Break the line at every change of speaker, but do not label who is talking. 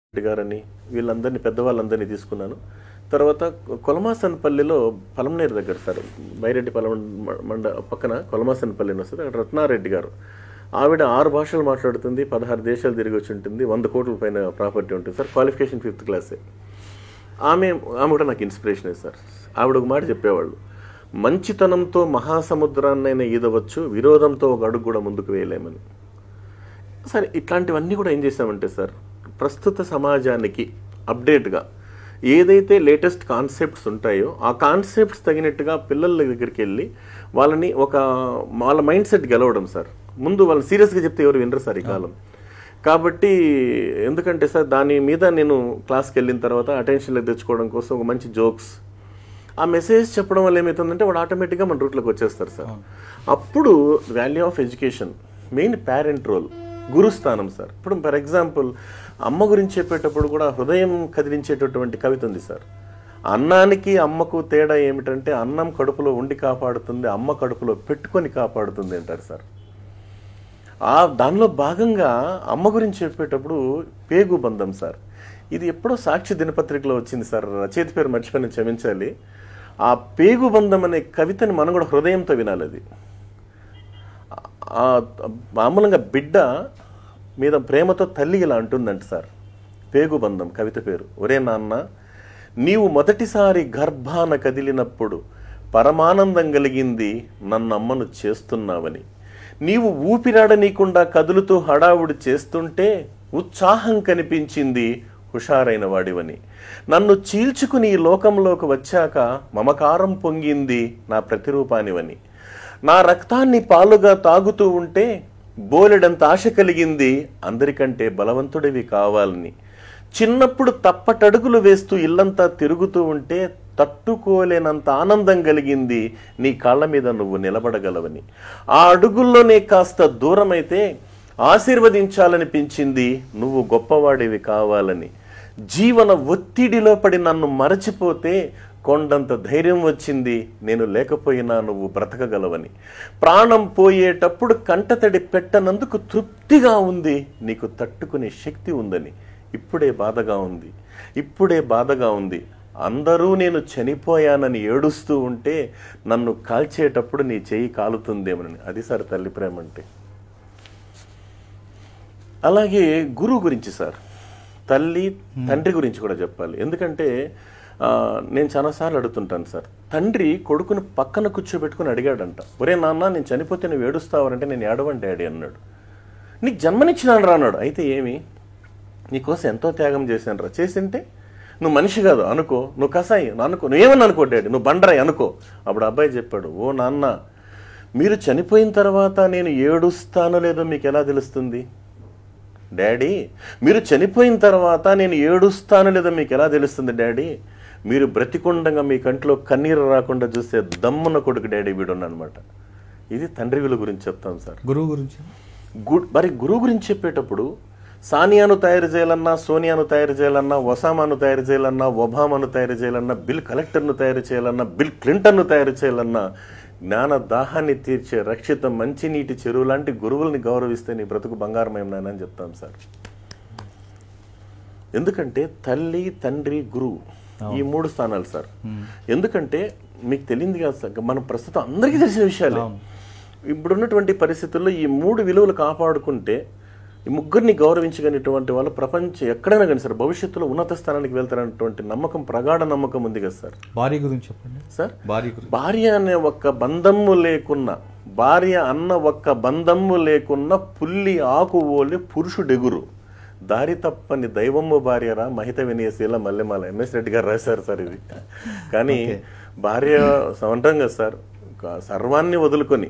రెడ్డి గారని వీళ్ళందరినీ పెద్దవాళ్ళందరినీ తీసుకున్నాను. తర్వాత కొలమాసనపల్లిలో పలమనేరు దగ్గర సార్, మైరెడ్డి మండ పక్కన కొలమాసనపల్లి అని వస్తుంది. అక్కడ రత్నారెడ్డి గారు, ఆవిడ 6 భాషలు మాట్లాడుతుంది, 16 దేశాలు తిరిగి వచ్చి ఉంటుంది, 100 కోట్ల పైన ప్రాపర్టీ ఉంటుంది సార్. క్వాలిఫికేషన్ 5th క్లాసే. ఆమె కూడా నాకు ఇన్స్పిరేషనే సార్. ఆవిడ ఒక మాట చెప్పేవాళ్ళు, మంచితనంతో మహాసముద్రాన్నైనా ఈదవచ్చు, విరోధంతో ఒక అడుగు కూడా ముందుకు వేయలేమని. సరే, ఇట్లాంటివన్నీ కూడా ఏం చేసామంటే సార్, ప్రస్తుత సమాజానికి అప్డేట్గా ఏదైతే లేటెస్ట్ కాన్సెప్ట్స్ ఉంటాయో ఆ కాన్సెప్ట్స్ తగినట్టుగా పిల్లల దగ్గరికి వెళ్ళి వాళ్ళని వాళ్ళ మైండ్ సెట్ గెలవడం సార్. ముందు వాళ్ళు సీరియస్గా చెప్తే ఎవరు వినరు సార్ ఈ కాలం. కాబట్టి ఎందుకంటే సార్, దాని మీద నేను క్లాస్కి వెళ్ళిన తర్వాత అటెన్షన్లో తెచ్చుకోవడం కోసం ఒక మంచి జోక్స్, ఆ మెసేజ్ చెప్పడం వల్ల ఏమవుతుందంటే వాడు ఆటోమేటిక్గా మన రూట్లోకి వచ్చేస్తారు సార్. అప్పుడు value of education, main parent role, గురుస్థానం సార్. ఇప్పుడు ఫర్ ఎగ్జాంపుల్ అమ్మ గురించి చెప్పేటప్పుడు కూడా హృదయం కదిలించేటటువంటి కవిత ఉంది సార్. అన్నానికి అమ్మకు తేడా ఏమిటంటే, అన్నం కడుపులో ఉండి కాపాడుతుంది, అమ్మ కడుపులో పెట్టుకొని కాపాడుతుంది అంటారు సార్. దానిలో భాగంగా అమ్మ గురించి చెప్పేటప్పుడు పేగు బంధం సార్. ఇది ఎప్పుడో సాక్షి దినపత్రికలో వచ్చింది సార్, రచయిత పేరు మర్చిపోయిన క్షమించాలి. ఆ పేగు బంధం అనే కవితని మనం కూడా హృదయంతో వినాలి. అది మామూలుగా బిడ్డ మీద ప్రేమతో తల్లి ఇలా అంటుందంట సార్. పేగుబంధం కవిత పేరు. ఒరే నాన్న, నీవు మొదటిసారి గర్భాన కదిలినప్పుడు పరమానందం కలిగింది, నన్ను అమ్మను చేస్తున్నావని. నీవు ఊపిరాడనీయకుండా కదులుతూ హడావుడి చేస్తుంటే ఉత్సాహం కనిపించింది, హుషారైన వాడివని. నన్ను చీల్చుకుని ఈ లోకంలోకి వచ్చాక మమకారం పొంగింది, నా ప్రతిరూపానివని. నా రక్తాన్ని పాలుగా తాగుతూ ఉంటే బోలెడంత ఆశ కలిగింది, అందరికంటే బలవంతుడివి కావాలని. చిన్నప్పుడు తప్పటడుగులు వేస్తూ ఇల్లంతా తిరుగుతూ ఉంటే తట్టుకోలేనంత ఆనందం కలిగింది, నీ కాళ్ళ మీద నువ్వు నిలబడగలవని. ఆ అడుగుల్లోనే కాస్త దూరమైతే ఆశీర్వదించాలనిపించింది, నువ్వు గొప్పవాడివి కావాలని. జీవన ఒత్తిడిలో పడి నన్ను మరచిపోతే కొండంత ధైర్యం వచ్చింది, నేను లేకపోయినా నువ్వు బ్రతకగలవని. ప్రాణం పోయేటప్పుడు కంటతడి పెట్టనందుకు తృప్తిగా ఉంది, నీకు తట్టుకునే శక్తి ఉందని. ఇప్పుడే బాధగా ఉంది, అందరూ నేను చనిపోయానని ఏడుస్తూ ఉంటే నన్ను కాల్చేటప్పుడు నీ చెయ్యి కాలుతుందేమని. అది సార్ తల్లి ప్రేమ అంటే. అలాగే గురువు గురించి సార్, తల్లి తండ్రి గురించి కూడా చెప్పాలి. ఎందుకంటే నేను చాలాసార్లు అడుగుతుంటాను సార్, తండ్రి కొడుకుని పక్కన కూర్చోబెట్టుకుని అడిగాడంట, ఒరే నాన్న, నేను చనిపోతే నువ్వు ఏడుస్తావంటే నేను ఏడవని డాడీ అన్నాడు. నీకు జన్మనిచ్చినాను రా అన్నాడు. అయితే ఏమి, నీకోసం ఎంతో త్యాగం చేశాను రా. చేసింటే నువ్వు మనిషి కాదు అనుకో, నువ్వు కసాయి అనుకో, నువ్వేమని అనుకో డాడీ, నువ్వు బండరాయి అనుకో. అప్పుడు అబ్బాయి చెప్పాడు, ఓ నాన్న, మీరు చనిపోయిన తర్వాత నేను ఏడుస్తానో లేదో మీకు ఎలా తెలుస్తుంది డాడీ? మీరు చనిపోయిన తర్వాత నేను ఏడుస్తానో లేదో మీకు ఎలా తెలుస్తుంది డాడీ? మీరు బ్రతికుండగా మీ కంట్లో కన్నీరు రాకుండా చూస్తే దమ్మున కొడుకు డాడీ వీడున్నమాట. ఇది తండ్రి విలువ గురించి చెప్తాం సార్.
గురువు గురించి
మరి గురువు గురించి చెప్పేటప్పుడు సానియాను తయారు చేయాలన్నా, సోనియాను తయారు చేయాలన్నా, ఒసామాను తయారు చేయాలన్నా, ఒబామాను తయారు చేయాలన్నా, బిల్ కలెక్టర్ను తయారు చేయాలన్నా, బిల్ క్లింటన్ను తయారు చేయాలన్నా, జ్ఞాన దాహాన్ని తీర్చే రక్షిత మంచినీటి చెరువు లాంటి గురువుల్ని గౌరవిస్తే నీ బ్రతుకు బంగారమేం నాయన అని చెప్తాం సార్. ఎందుకంటే తల్లి, తండ్రి, గురువు ఈ 3 స్థానాలు సార్. ఎందుకంటే మీకు తెలియదు కదా సార్, మనం ప్రస్తుతం అందరికీ తెలిసిన విషయాలే. ఇప్పుడున్నటువంటి పరిస్థితుల్లో ఈ 3 విలువలు కాపాడుకుంటే, ఈ ముగ్గురిని గౌరవించగలిగినటువంటి వాళ్ళు ప్రపంచం ఎక్కడైనా కానీ సార్ భవిష్యత్తులో ఉన్నత స్థానానికి వెళ్తారనేటువంటి నమ్మకం, ప్రగాఢ నమ్మకం ఉంది కదా సార్.
భార్య గురించి చెప్పండి సార్.
భార్య అనే ఒక్క బంధము లేకున్న, భార్య అన్న ఒక్క బంధము లేకున్న పుల్లి ఆకు ఓలి పురుషుడెగురు, దారి తప్పని దైవమ్మ భార్యరా మహిత వినయశీల మల్లెమాల. ఎంఎస్ రెడ్డి గారు రాశారు సార్ ఇది. కానీ భార్య సమంటం కదా సార్, సర్వాన్ని వదులుకొని